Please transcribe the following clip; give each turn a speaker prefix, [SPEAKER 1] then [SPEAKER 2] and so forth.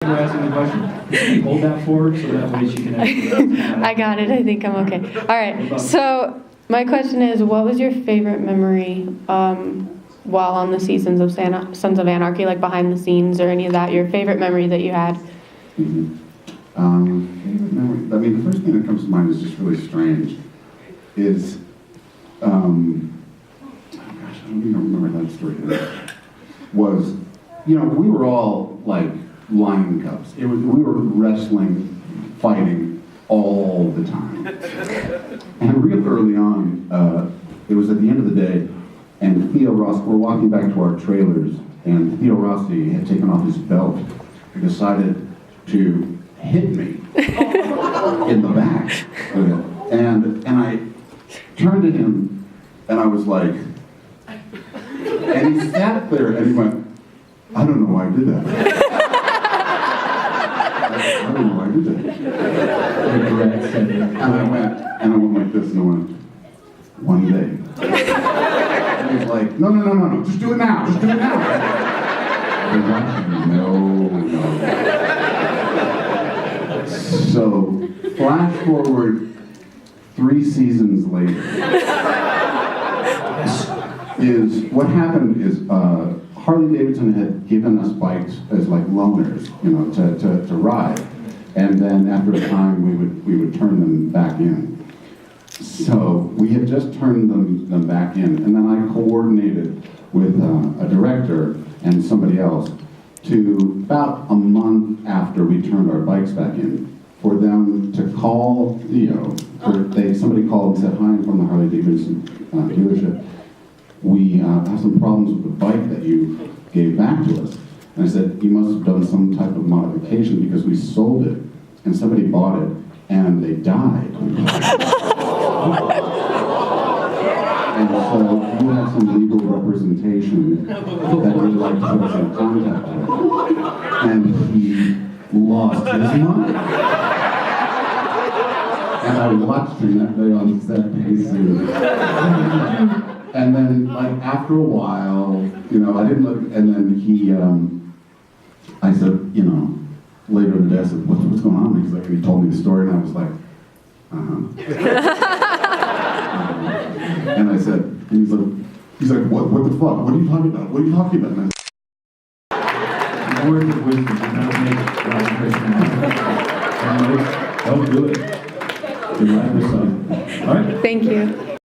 [SPEAKER 1] You're asking the question. Can you hold that forward so that way she can actually...
[SPEAKER 2] I got it. I think I'm okay. All right. So my question is, what was your favorite memory while on the seasons of Sons of Anarchy, like behind the scenes or any of that? Your favorite memory that you had?
[SPEAKER 3] Mm-hmm. Favorite memory. I mean, the first thing that comes to mind is just really strange. Is gosh, I don't even remember that story. Was, we were all like lion cubs. We were wrestling, fighting all the time. And real early on, it was at the end of the day, and Theo Ross, we're walking back to our trailers, and Theo Rossi had taken off his belt and decided to hit me in the back. And I turned to him, and I was like, and he sat there, and he went, I don't know why I did that. I don't know why I did that. And I went like this, and I went, one day. And he was like, no, just do it now, just do it now. No. So, flash forward 3 seasons later, is what happened is Harley Davidson had given us bikes as like loaners, to ride, and then after a time we would turn them back in. So we had just turned them back in, and then I coordinated with a director and somebody else to about a month after we turned our bikes back in, for them to call Theo. Somebody called and said, hi, I'm from the Harley Davidson dealership. We have some problems with the bike that you gave back to us. And I said, you must have done some type of modification because we sold it. And somebody bought it, and they died. And so you have some legal representation that we'd like to put us in contact with. And he lost his mind. And I watched him that day on set pacing. And then, like, after a while, I didn't look, and then he, I said, later in the day, I said, what's going on? He's like, and he told me the story, and I was like, and I said, and he's like, what the fuck? What are you talking about? What are you talking about? And I said,
[SPEAKER 1] Words of wisdom do not make Ryan Hurst mad. Don't do it. You're right, son. All right?
[SPEAKER 2] Thank you.